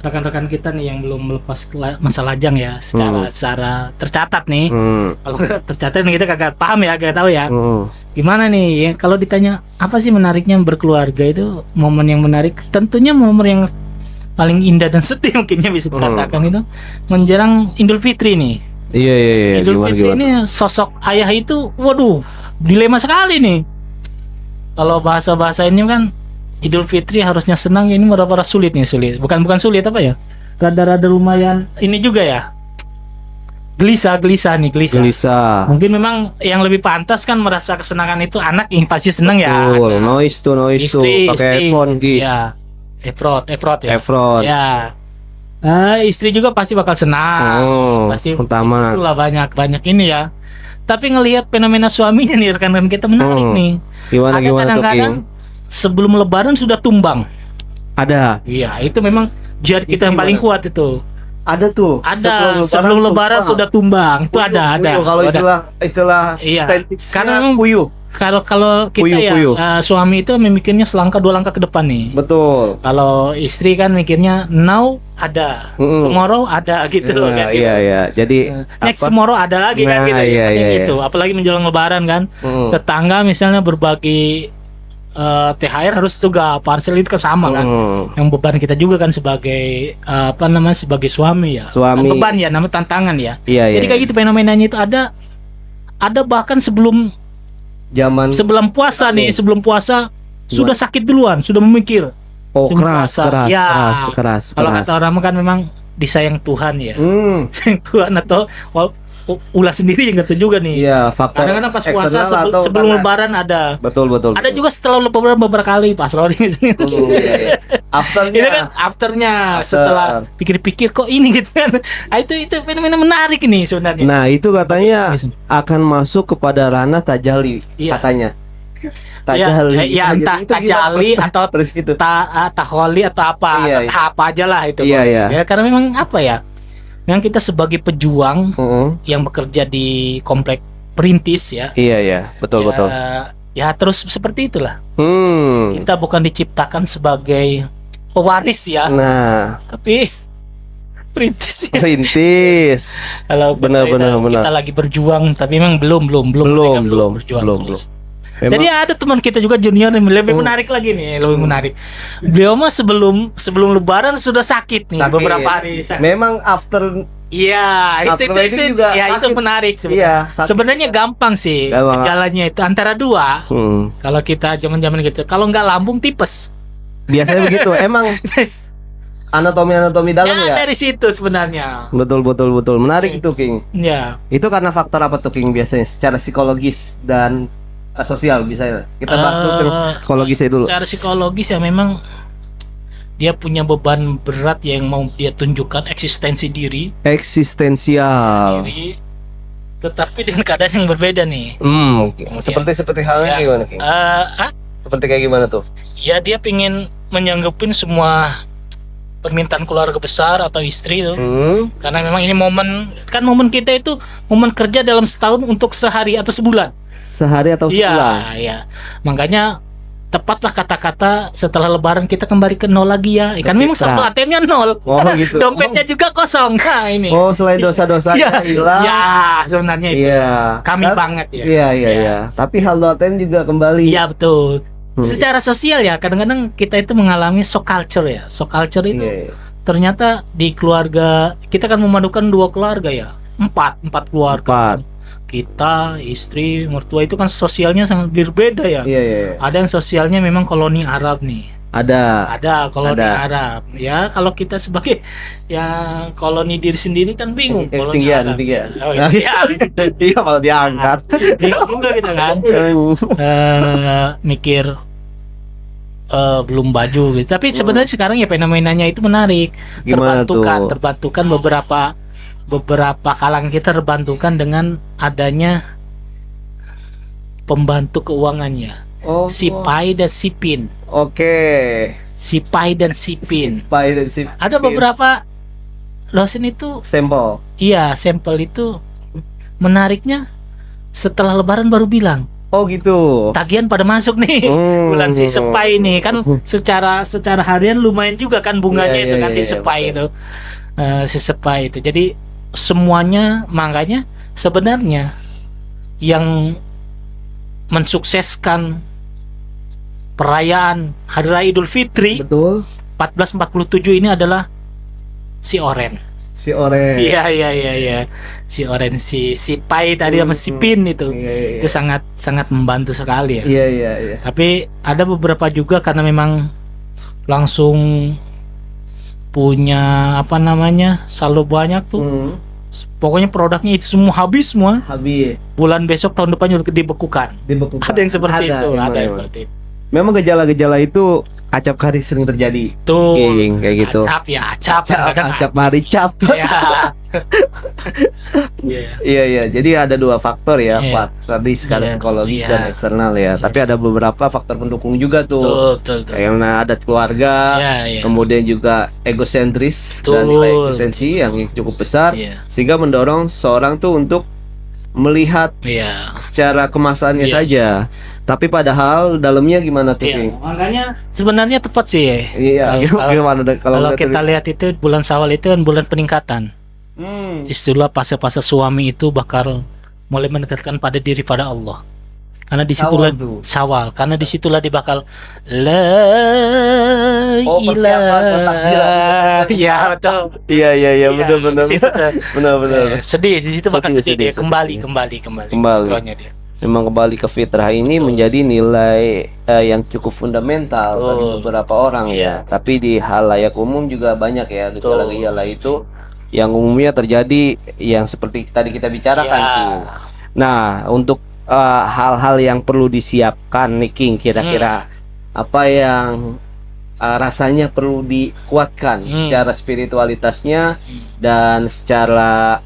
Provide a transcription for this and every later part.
Rekan-rekan kita nih yang belum melepas masa lajang ya secara tercatat nih. Kalau tercatat nih kita kagak paham ya, kagak tahu ya. Gimana nih ya kalau ditanya apa sih menariknya berkeluarga, itu momen yang menarik tentunya momen yang paling indah dan sedih mungkinnya bisa dikatakan itu menjelang Idul Fitri nih. Iya. Idul Fitri ini sosok ayah itu waduh dilema sekali nih. Kalau bahasa ini kan Idul Fitri harusnya senang, ini merasa sulit. Bukan sulit apa ya? Rada-rada lumayan ini juga ya. Gelisah. Mungkin memang yang lebih pantas kan merasa kesenangan itu anak yang pasti senang ya. Noise tuh pakai headphone gitu. Ya. Efrot ya. Ya. Istri juga pasti bakal senang. Pasti utama. Itulah banyak ini ya. Tapi ngelihat fenomena suaminya nih rekan-rekan kita menarik nih. Gimana kadang-kadang sebelum lebaran sudah tumbang. Ada. Iya, itu memang jihad kita yang paling kuat itu. Ada tuh. Ada sebelum lebaran sudah tumbang. Itu ada. Kalau istilah iya. Karena memang puyuh. Kalau kita puyuh. Suami itu memikirnya selangkah 2 langkah ke depan nih. Betul. Kalau istri kan mikirnya now ada, tomorrow ada gitu kan. Iya. Jadi next tomorrow ada lagi kan gitu. Gitu. Apalagi menjelang lebaran kan. Tetangga misalnya berbagi THR harus juga parcel itu sama kan. Yang beban kita juga kan sebagai sebagai suami ya. Suami. Beban ya, namanya tantangan ya. Iya. Jadi kayak gitu fenomenanya itu ada bahkan sebelum puasa nih, sebelum puasa sudah sakit duluan, sudah memikir. Keras. Kalau kata orang kan memang disayang Tuhan ya. Sayang Tuhan atau ulah sendiri yang nggak tahu juga nih. Iya, faktor. Kadang-kadang pas puasa sebelum lebaran ada. Betul. Ada juga setelah lebaran beberapa kali pas rolling sini. Iya. Itu kan afternya setelah pikir-pikir kok ini gitu kan. Itu fenomena menarik nih sebenarnya. Nah, itu katanya akan masuk kepada ranah tajali katanya. Tajali. Ya entah tajali atau taholi atau apa. Apa aja lah itu. Iya. Ya karena memang apa ya? Memang kita sebagai pejuang yang bekerja di komplek perintis ya. Iya, betul. Ya terus seperti itulah. Kita bukan diciptakan sebagai pewaris ya. Nah, tapi perintis. Ya. Perintis. Kalau benar. Kita lagi berjuang, tapi memang belum berjuang. Memang. Jadi ada teman kita juga junior yang lebih menarik lagi nih, lebih menarik. Beliau mah sebelum lebaran sudah sakit nih beberapa hari. Memang after. Iya, itu juga ya sakit. Itu menarik sebenarnya. Iya, sebenarnya gampang sih gejalanya itu antara 2. Kalau kita zaman-zaman gitu, kalau nggak lambung tipes. Biasanya begitu. Emang anatomi dalam ya. Dari situ sebenarnya. Betul. Menarik itu, King. Ya. Itu karena faktor apa tuh, King, biasanya secara psikologis dan sosial bisa kita bahas dulu psikologisnya dulu. Secara psikologis ya memang dia punya beban berat yang mau dia tunjukkan eksistensial. Tetapi dengan keadaan yang berbeda nih. Seperti halnya gimana, King? Seperti kayak gimana tuh? Ya dia pingin menyanggupin semua permintaan keluarga besar atau istri tuh. Karena memang ini momen kita itu momen kerja dalam setahun untuk sehari atau sebulan. Sehari atau sebulan. Iya. Makanya tepatlah kata-kata setelah lebaran kita kembali ke nol lagi ya. Kan memang saldo ATM-nya 0. Gitu. Dompetnya juga kosong. Nah, ini. Selain dosa-dosanya hilang. Ya, sebenarnya itu. Kami banget ya. Iya. Tapi saldo ATM juga kembali. Iya, betul. Secara sosial ya, kadang-kadang kita itu mengalami shock culture ya. Shock culture itu ternyata di keluarga kita kan memadukan 2 keluarga ya. 4 keluarga. Kita, istri, mertua itu kan sosialnya sangat berbeda ya. Iya. Ada yang sosialnya memang koloni Arab nih. Ada koloni Arab. Ya, kalau kita sebagai ya koloni diri sendiri kan bingung koloni Arab. Iya, kalau diangkat. Bingung juga kita kan. Mikir belum baju gitu. Tapi sebenarnya sekarang ya fenomenanya itu menarik. Terbantukan beberapa kalangan kita terbantukan dengan adanya pembantu keuangannya. Si Pai dan si Pin. Si Pai dan si Pin. Ada beberapa dosen itu sampel. Iya, sampel itu menariknya setelah Lebaran baru bilang Oh gitu. tagihan pada masuk nih. Bulan si Sepai nih kan secara harian lumayan juga kan bunganya Iya, itu iya, kan si iya, Sepai betul. itu. Si Sepai itu. Jadi semuanya makanya sebenarnya yang mensukseskan perayaan Hari Raya Idul Fitri Betul. 1447 ini adalah si Oren. Si Oren. Iya. Si Oren, si Pai tadi sama si Pin itu. Iya. Itu sangat membantu sekali ya. Iya. Tapi ada beberapa juga karena memang langsung punya apa namanya saldo banyak tuh. Pokoknya produknya itu semua habis semua. Habis. Bulan besok tahun depan juga dibekukan. Dibekukan. Ada yang seperti itu. emang, Ada yang emang. seperti itu. Memang gejala-gejala itu acap kali sering terjadi. Tuh. King, kayak gitu. Acap ya, acap. Kadang-kadang Acap maricap. Ya. Iya. Iya. Jadi ada dua faktor ya, Iya. Pak. Tadi skala Iya. psikologis Iya. dan eksternal ya. Tapi ada beberapa faktor pendukung juga tuh. Betul. Karena adat keluarga, Iya. kemudian juga egosentris dan Betul. nilai eksistensi yang cukup besar, Iya. sehingga mendorong seorang tuh untuk melihat Iya. secara kemasannya Iya. saja. Tapi padahal dalamnya gimana tuh, Iya. King? Makanya sebenarnya tepat sih. Iya, Kalau- gimana Kalau ngeliat kita dari- lihat itu bulan Syawal itu kan bulan peningkatan. Istilah fase-fase suami itu bakal mulai mendekatkan pada diri pada Allah. Karena disitulah Syawal tuh. Syawal. Karena disitulah dia bakal la Oh, persiapan ilaha. Ya betul. Iya, Iya, benar-benar. di situ tuh. Benar-benar. Sedih di situ bakal Sedih, sedih dia. sedih. Kembali. Fitrahnya dia. Memang kembali ke fitrah ini menjadi nilai yang cukup fundamental bagi Betul. beberapa orang ya. Tapi di halayak umum juga banyak ya gejala-gejala itu yang umumnya terjadi yang seperti tadi kita bicarakan. Ya. King. Nah, untuk hal-hal yang perlu disiapkan nih King, kira-kira apa yang rasanya perlu dikuatkan secara spiritualitasnya dan secara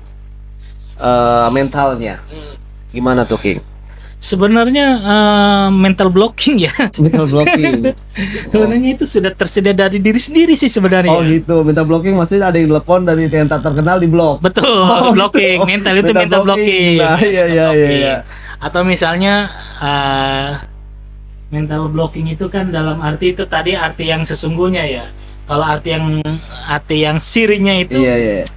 mentalnya. Gimana tuh King? Sebenarnya mental blocking ya. Mental blocking. Sebenarnya itu sudah tersedia dari diri sendiri sih sebenarnya. Oh gitu, mental blocking maksudnya ada yang telepon dari yang tak terkenal di blok. Betul, Oh, blocking. gitu. Mental itu mental blocking. Nah, iya. Blocking. Atau misalnya mental blocking itu kan dalam arti itu tadi arti yang sesungguhnya ya. Kalau arti yang sirinya itu Iya.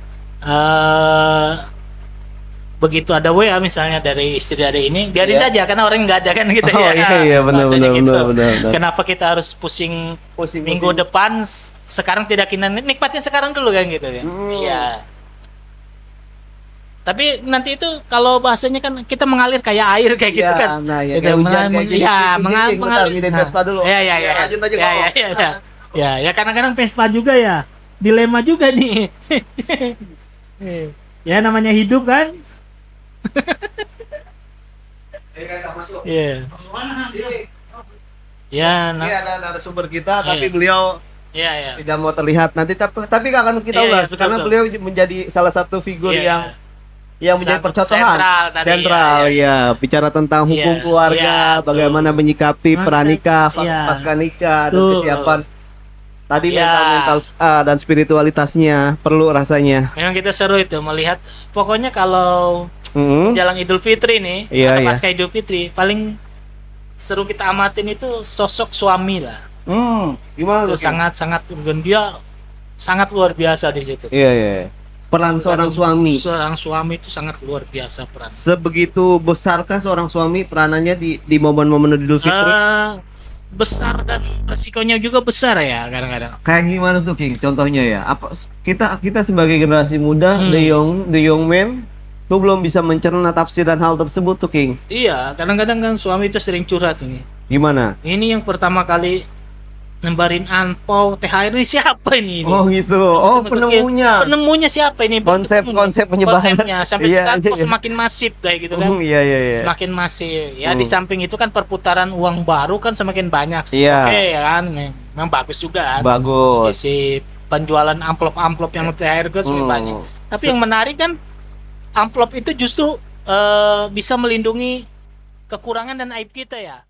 begitu ada WA misalnya dari istri dari ini, biarin Iya. saja karena orang nggak ada kan gitu Oh, ya. iya, benar, Bahasanya gitu. benar. Kenapa kita harus pusing minggu depan? Sekarang tidak kita nikmatin sekarang dulu kan gitu ya. Iya. Tapi nanti itu kalau bahasanya kan kita mengalir kayak air kayak gitu kan. Nah, ya, Gitu, kayak hujan kayak gini. mengalir. Ngidin Vespa dulu. Iya. Lanjut aja Ya, ngomong. ya kadang-kadang Vespa juga ya. Dilema juga nih. Ya namanya hidup kan. Masuk. Iya. Sini. Ya, Ini ada sumber kita, tapi Iya. beliau iya. tidak mau terlihat nanti. Tapi akan kita Iya, ulas betul, karena betul. beliau menjadi salah satu figur Iya. yang menjadi percontohan Sentral tadi, ya, bicara tentang hukum Iya, keluarga, iya, betul. bagaimana menyikapi Maka- pranikah, iya. pasca nikah, dan Betul. kesiapan tadi Iya. mental dan spiritualitasnya perlu rasanya. Memang kita seru itu melihat. Pokoknya kalau Jalan Idul Fitri nih, Iya, atau iya. pasca Idul Fitri, paling seru kita amatin itu sosok suami lah. Gimana Itu tuh, King? sangat dan dia sangat luar biasa di situ. Iya. Peran seorang suami. Seorang suami itu sangat luar biasa peran. Sebegitu besarkah seorang suami peranannya di momen-momen Idul Fitri? Besar dan resikonya juga besar ya kadang-kadang. Kayak gimana tuh King? Contohnya ya, apa kita sebagai generasi muda, Hmm. the young man tuh belum bisa mencerna tafsiran hal tersebut tuh King. Iya, kadang-kadang kan suami itu sering curhat ini. Gimana? Ini yang pertama kali nembarin angpau THR ini siapa ini? Oh gitu. Oh, penemunya. Penemunya siapa ini? Konsep penyebaran. Konsepnya sampai Iya, kan iya. semakin masif kayak gitu kan. Iya. Semakin masif. Ya di samping itu kan perputaran uang baru kan semakin banyak. Iya. Oke ya kan. Memang bagus juga kan. Bagus. Si penjualan amplop-amplop yang THR itu semakin banyak. Tapi yang menarik kan amplop itu justru bisa melindungi kekurangan dan aib kita ya.